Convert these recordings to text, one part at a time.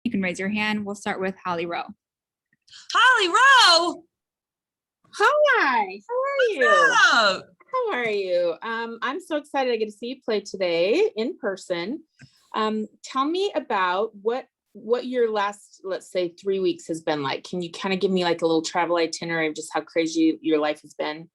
You can raise your hand. We'll start with Holly Rowe. Holly Rowe. Hi, how are you? What's up? How are you? I'm so excited I get to see you play today in person. Tell me about what your last, let's say, 3 weeks has been like. Can you kind of give me like a little travel itinerary of just how crazy your life has been?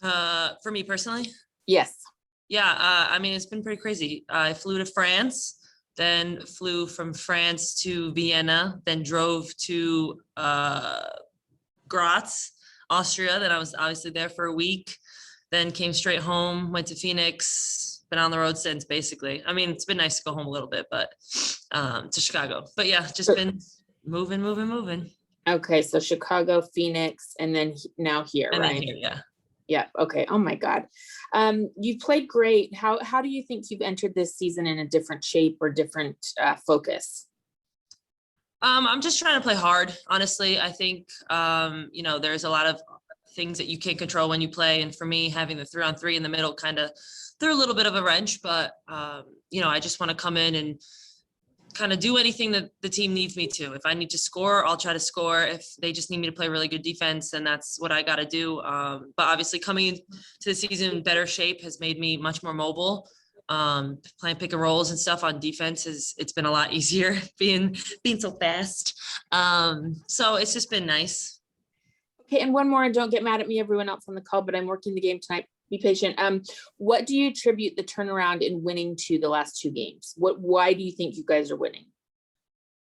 For me personally? Yes. Yeah, I mean, it's been pretty crazy. I flew to France, then flew from France to Vienna, then drove to Graz, Austria. Then I was obviously there for a week, then came straight home, went to Phoenix, been on the road since basically. I mean, it's been nice to go home a little bit, but to Chicago. But yeah, just been moving. Okay, so Chicago, Phoenix, and then now here, And right? then here, yeah. Yeah. Okay. Oh my God. You've played great. How do you think you've entered this season in a different shape or different focus? I'm just trying to play hard. Honestly, I think, there's a lot of things that you can't control when you play. And for me, having the 3-on-3 in the middle kind of threw a little bit of a wrench, but, I just want to come in and kind of do anything that the team needs me to. If I need to score, I'll try to score. If they just need me to play really good defense, then that's what I got to do. But obviously coming into the season in better shape has made me much more mobile. Playing pick and rolls and stuff on defense it's been a lot easier being so fast. So it's just been nice. Okay. And one more, and don't get mad at me, everyone else on the call, but I'm working the game tonight. Be patient. What do you attribute the turnaround in winning to the last 2 games? Why do you think you guys are winning?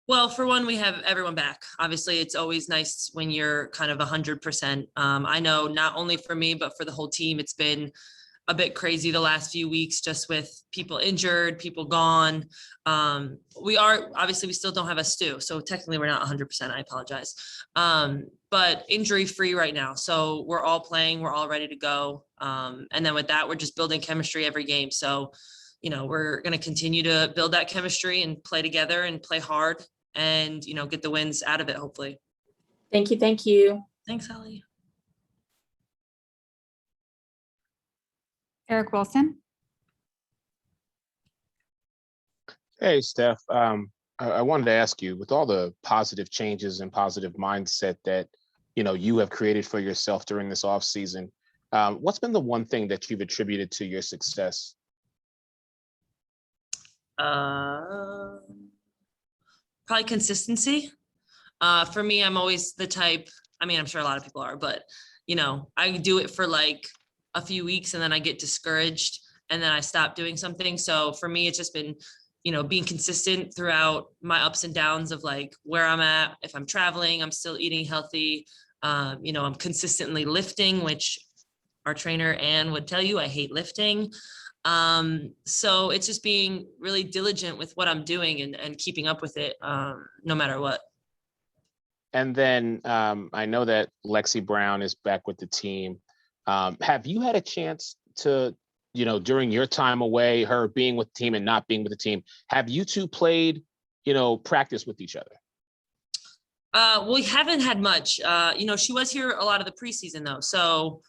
Well, for one, we have everyone back. Obviously, it's always nice when you're kind of 100%. I know not only for me, but for the whole team, it's been a bit crazy the last few weeks, just with people injured, people gone. We still don't have a Stu, so technically we're not 100%. I apologize. But injury free right now. So we're all playing, we're all ready to go. And then with that, we're just building chemistry every game. So, we're going to continue to build that chemistry and play together and play hard and, get the wins out of it, hopefully. Thank you. Thank you. Thanks, Holly. Eric Wilson. Hey, Steph. I wanted to ask you, with all the positive changes and positive mindset that you have created for yourself during this off season, what's been the one thing that you've attributed to your success? Probably consistency. For me, I'm always the type. I mean, I'm sure a lot of people are, but I do it for like a few weeks and then I get discouraged and then I stop doing something. So for me, it's just been being consistent throughout my ups and downs of like where I'm at. If I'm traveling, I'm still eating healthy. I'm consistently lifting, which our trainer Ann would tell you, I hate lifting. So it's just being really diligent with what I'm doing and keeping up with it, no matter what. And then I know that Lexy Brown is back with the team. Have you had a chance to, during your time away, her being with the team and not being with the team, have you two played, practice with each other? We haven't had much. She was here a lot of the preseason though. So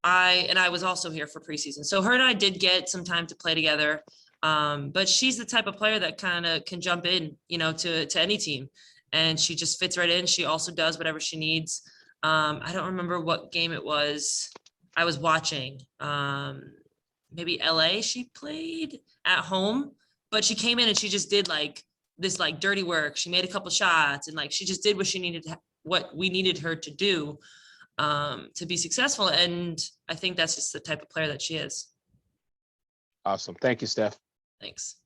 I was also here for preseason. So her and I did get some time to play together. But she's the type of player that kind of can jump in, to any team. And she just fits right in. She also does whatever she needs. I don't remember what game it was I was watching. Maybe LA she played at home, but she came in and she just did like this like dirty work. She made a couple shots and like she just did what we needed her to do to be successful. And I think that's just the type of player that she is. Awesome. Thank you, Steph. Thanks.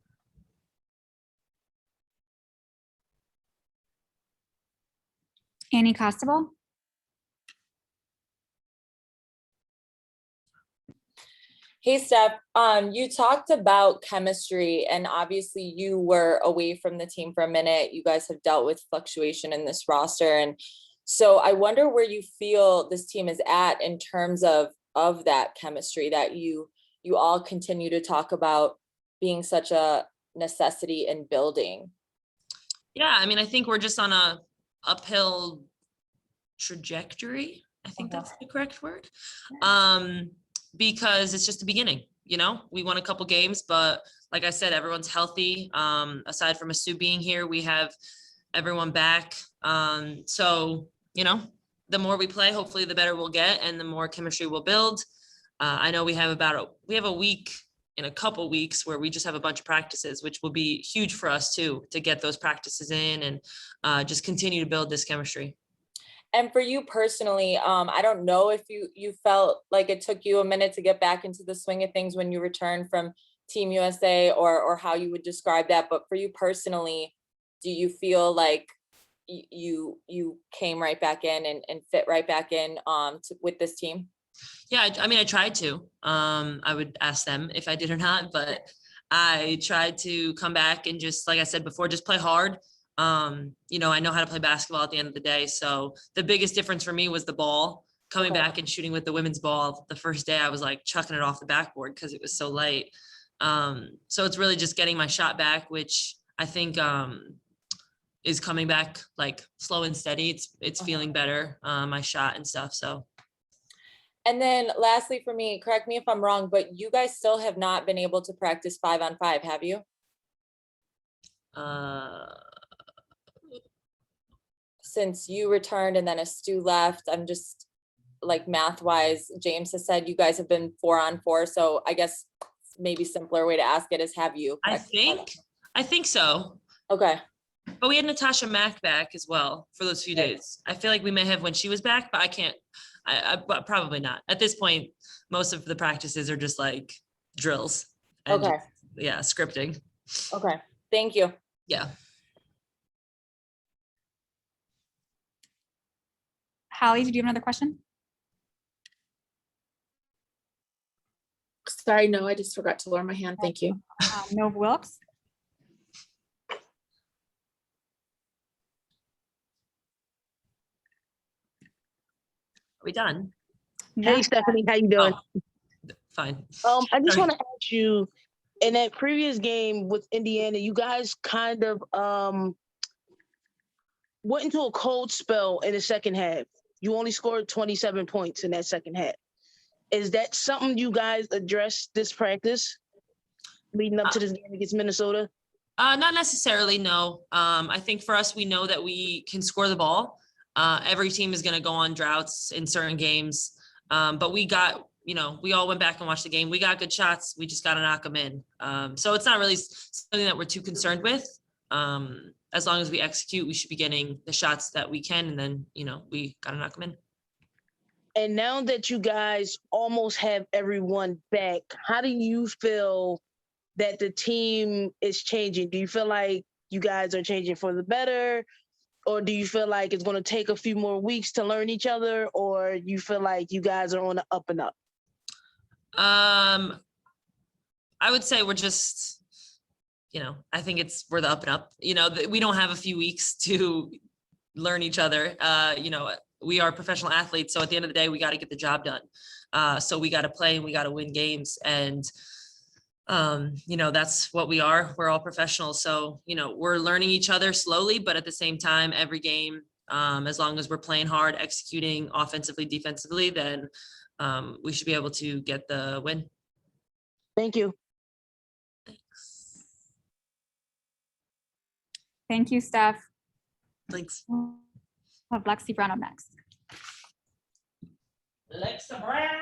Annie Costable. Hey, Steph, you talked about chemistry and obviously you were away from the team for a minute. You guys have dealt with fluctuation in this roster. And so I wonder where you feel this team is at in terms of that chemistry that you all continue to talk about being such a necessity in building. Yeah, I mean, I think we're just on a uphill trajectory. I think that's the correct word. Because it's just the beginning. we won a couple games, but like I said, everyone's healthy. Aside from Asu being here, we have everyone back. So, the more we play, hopefully the better we'll get and the more chemistry we'll build. I know we have a week in a couple weeks where we just have a bunch of practices, which will be huge for us too, to get those practices in and just continue to build this chemistry. And for you personally, I don't know if you felt like it took you a minute to get back into the swing of things when you returned from Team USA or how you would describe that. But for you personally, do you feel like you came right back in and fit right back in with this team? Yeah, I mean, I tried to. I would ask them if I did or not, but I tried to come back and just, like I said before, just play hard. I know how to play basketball at the end of the day. So the biggest difference for me was the ball. Coming back and shooting with the women's ball. The first day I was like chucking it off the backboard because it was so light. So it's really just getting my shot back, which I think is coming back like slow and steady. It's feeling better, my shot and stuff. So. And then lastly for me, correct me if I'm wrong, but you guys still have not been able to practice 5-on-5, have you? Since you returned and then Stu left, I'm just like math wise, James has said you guys have been 4-on-4. So I guess maybe simpler way to ask it is, have you? I think so. Okay. But we had Natasha Mack back as well for those few days. I feel like we may have when she was back, but I can't. But probably not. At this point, most of the practices are just like drills. And Okay. Scripting. Okay. Thank you. Yeah. Holly, did you have another question? Sorry, no, I just forgot to lower my hand. Thank you. Nova Wilkes? Are we done? Hey, Stephanie, how you doing? Oh, fine. I just Sorry. want to ask you, in that previous game with Indiana, you guys kind of went into a cold spell in the second half. You only scored 27 points in that second half. Is that something you guys addressed this practice leading up to this game against Minnesota? Not necessarily, no. I think for us, we know that we can score the ball. Every team is going to go on droughts in certain games. But we got, we all went back and watched the game. We got good shots. We just got to knock them in. So it's not really something that we're too concerned with. As long as we execute, we should be getting the shots that we can. And then, we got to knock them in. And now that you guys almost have everyone back, how do you feel that the team is changing? Do you feel like you guys are changing for the better? Or do you feel like it's going to take a few more weeks to learn each other? Or you feel like you guys are on the up and up? I would say we're just, I think we're the up and up. We don't have a few weeks to learn each other. We are professional athletes. So at the end of the day, we got to get the job done. So we got to play and we got to win games. And that's what we are. We're all professionals. So, we're learning each other slowly, but at the same time, every game, as long as we're playing hard, executing offensively, defensively, then we should be able to get the win. Thank you. Thanks. Thank you, Steph. Thanks. We'll have Lexy Brown up next. Lexy Brown.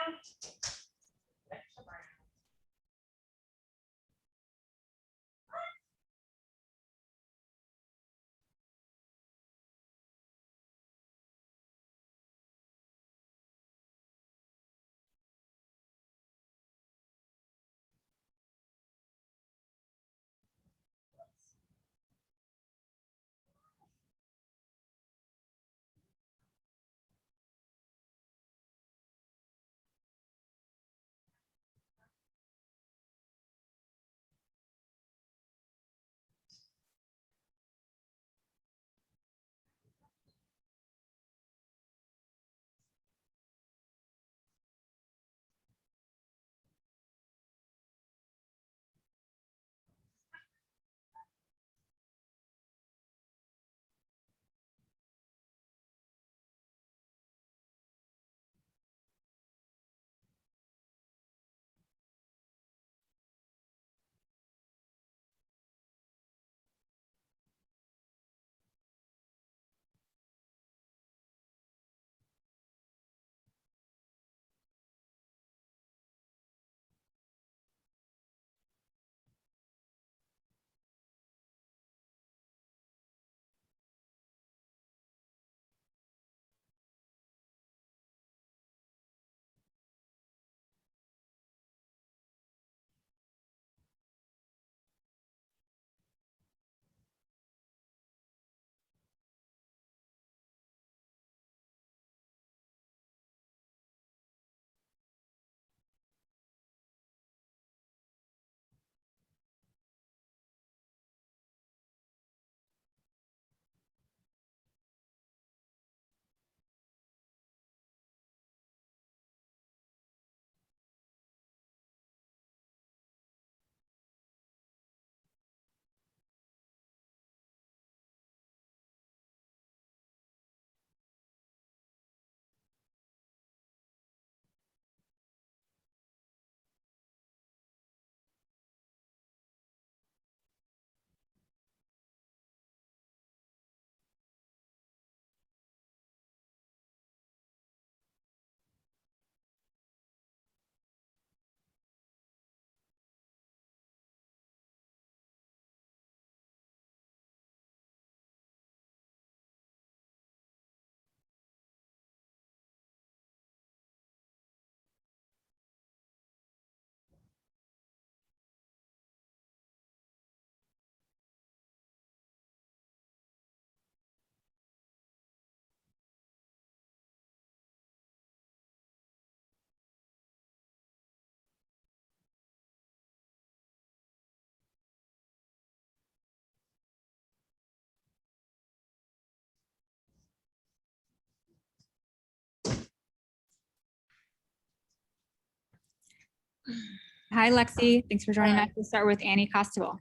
Hi, Lexi. Thanks for joining Hi. us. We'll start with Annie Costable.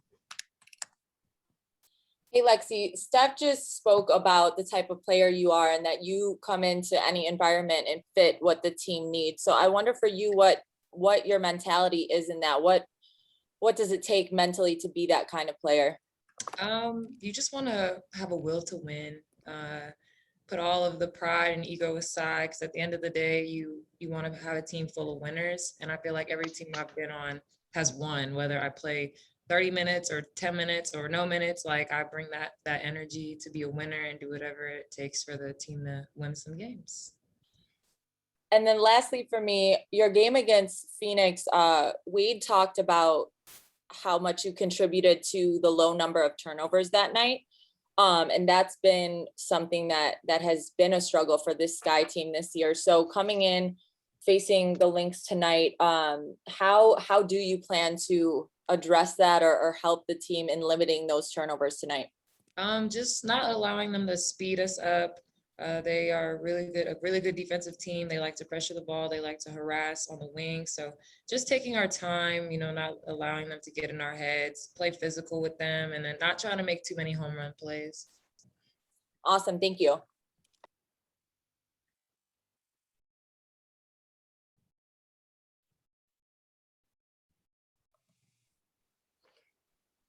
Hey, Lexi, Steph just spoke about the type of player you are and that you come into any environment and fit what the team needs. So I wonder for you what your mentality is in that. What does it take mentally to be that kind of player? You just want to have a will to win. Put all of the pride and ego aside, because at the end of the day, you want to have a team full of winners. And I feel like every team I've been on has won, whether I play 30 minutes or 10 minutes or no minutes. Like I bring that energy to be a winner and do whatever it takes for the team to win some games. And then lastly for me, your game against Phoenix, Wade talked about how much you contributed to the low number of turnovers that night. And that's been something that has been a struggle for this Sky team this year. So coming in, facing the Lynx tonight, how do you plan to address that or help the team in limiting those turnovers tonight? Just not allowing them to speed us up. They are a really good defensive team. They like to pressure the ball. They like to harass on the wing. So just taking our time, not allowing them to get in our heads, play physical with them, and then not trying to make too many home run plays. Awesome. Thank you.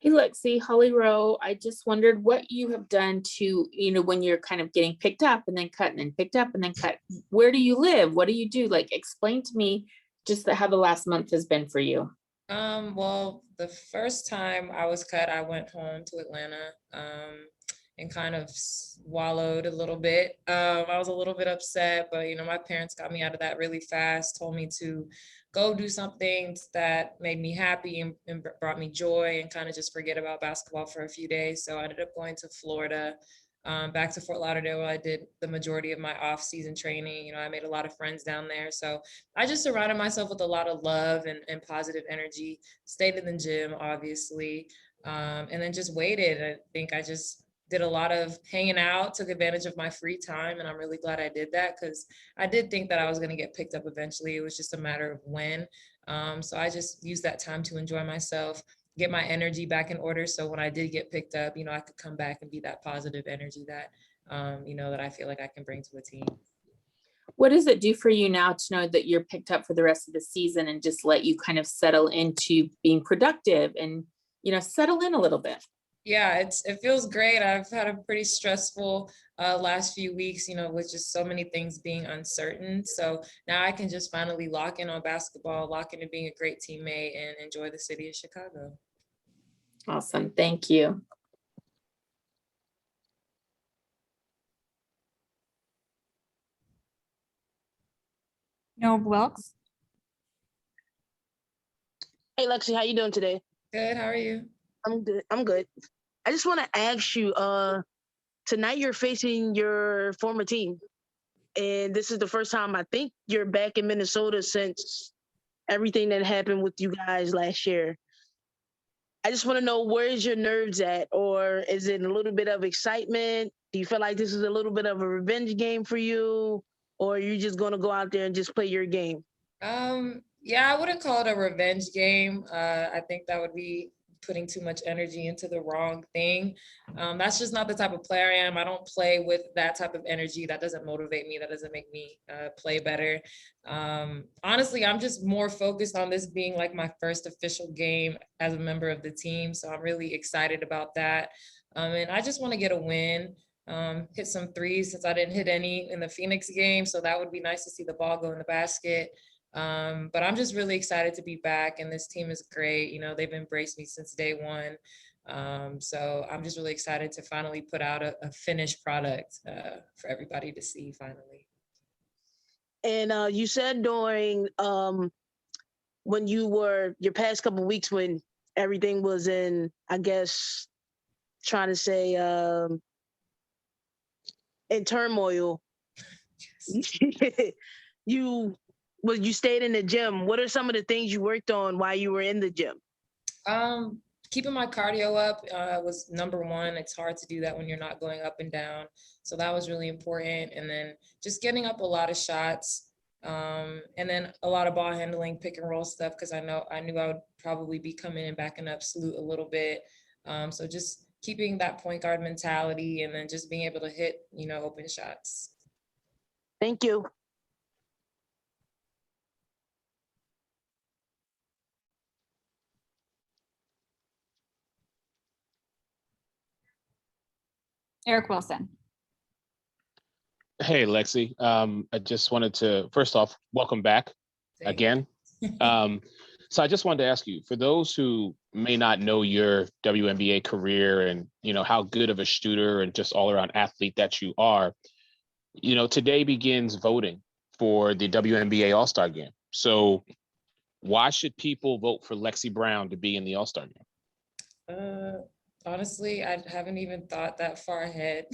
Hey, Lexi, Holly Rowe, I just wondered what you have done to, when you're kind of getting picked up and then cut and then picked up and then cut. Where do you live? What do you do? Like, explain to me just how the last month has been for you. Well, the first time I was cut, I went home to Atlanta and kind of swallowed a little bit. I was a little bit upset, but my parents got me out of that really fast, told me to go do something that made me happy and brought me joy and kind of just forget about basketball for a few days. So I ended up going to Florida, back to Fort Lauderdale, where I did the majority of my off-season training. I made a lot of friends down there. So I just surrounded myself with a lot of love and positive energy, stayed in the gym, obviously, and then just waited. I think I just did a lot of hanging out, took advantage of my free time, and I'm really glad I did that because I did think that I was going to get picked up eventually. It was just a matter of when. So I just used that time to enjoy myself, get my energy back in order. So when I did get picked up, I could come back and be that positive energy that, that I feel like I can bring to a team. What does it do for you now to know that you're picked up for the rest of the season and just let you kind of settle into being productive and, settle in a little bit? Yeah, it feels great. I've had a pretty stressful last few weeks, with just so many things being uncertain. So now I can just finally lock in on basketball, lock into being a great teammate, and enjoy the city of Chicago. Awesome. Thank you. No Wilkes. Hey, Lexi, how you doing today? Good. How are you? I'm good. I'm good. I just want to ask you, tonight you're facing your former team, and this is the first time I think you're back in Minnesota since everything that happened with you guys last year. I just want to know, where's your nerves at, or is it a little bit of excitement? Do you feel like this is a little bit of a revenge game for you, or are you just going to go out there and just play your game? Yeah, I wouldn't call it a revenge game. I think that would be putting too much energy into the wrong thing. That's just not the type of player I am. I don't play with that type of energy. That doesn't motivate me. That doesn't make me play better. Honestly, I'm just more focused on this being like my first official game as a member of the team. So I'm really excited about that. And I just want to get a win, hit some threes since I didn't hit any in the Phoenix game. So that would be nice to see the ball go in the basket. But I'm just really excited to be back, and this team is great. They've embraced me since day one. So I'm just really excited to finally put out a finished product for everybody to see finally. And you said during when you were your past couple of weeks when everything was in, I guess, trying to say in turmoil, you stayed in the gym. What are some of the things you worked on while you were in the gym? Keeping my cardio up was number one. It's hard to do that when you're not going up and down. So that was really important. And then just getting up a lot of shots, And then a lot of ball handling, pick and roll stuff, because I knew I would probably be coming and backing up Salute a little bit. So just keeping that point guard mentality and then just being able to hit, open shots. Thank you. Eric Wilson. Hey, Lexi. I just wanted to, first off, welcome back again. So I just wanted to ask you, for those who may not know your WNBA career and, how good of a shooter and just all around athlete that you are, today begins voting for the WNBA All-Star game. So why should people vote for Lexy Brown to be in the All-Star game? Honestly, I haven't even thought that far ahead.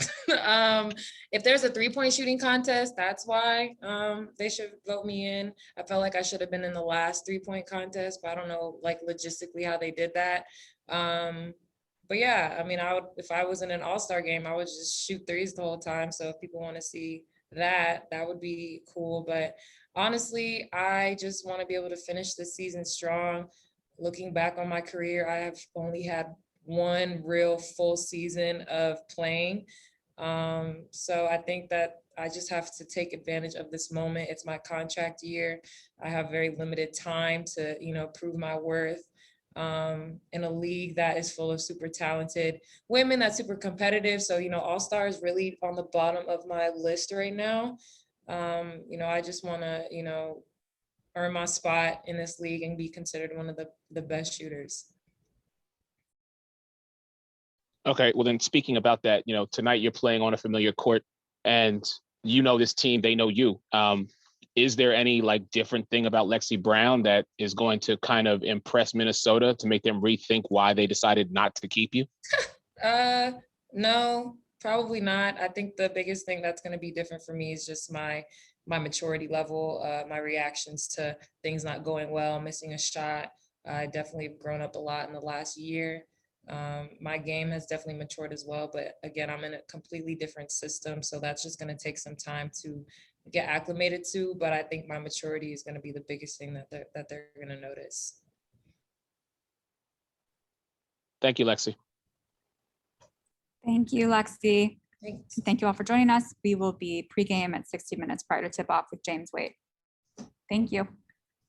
If there's a 3-point shooting contest, that's why they should vote me in. I felt like I should have been in the last 3-point contest, but I don't know, like, logistically how they did that. But yeah, I mean, if I was in an all-star game, I would just shoot threes the whole time. So if people want to see that would be cool. But honestly, I just want to be able to finish the season strong. Looking back on my career, I have only had one real full season of playing. So I think that I just have to take advantage of this moment. It's my contract year. I have very limited time to, prove my worth in a league that is full of super talented women, that's super competitive. So, All-Star is really on the bottom of my list right now. I just want to, earn my spot in this league and be considered one of the best shooters. Okay, well then speaking about that, tonight you're playing on a familiar court and this team, they know you. Is there any different thing about Lexy Brown that is going to kind of impress Minnesota to make them rethink why they decided not to keep you? No, probably not. I think the biggest thing that's going to be different for me is just my maturity level, my reactions to things not going well, missing a shot. I definitely have grown up a lot in the last year. My game has definitely matured as well, but again, I'm in a completely different system. So that's just going to take some time to get acclimated to, but I think my maturity is going to be the biggest thing that they're going to notice. Thank you, Lexi. Thank you, Lexi. Thanks. Thank you all for joining us. We will be pregame at 60 minutes prior to tip-off with James Wade. Thank you.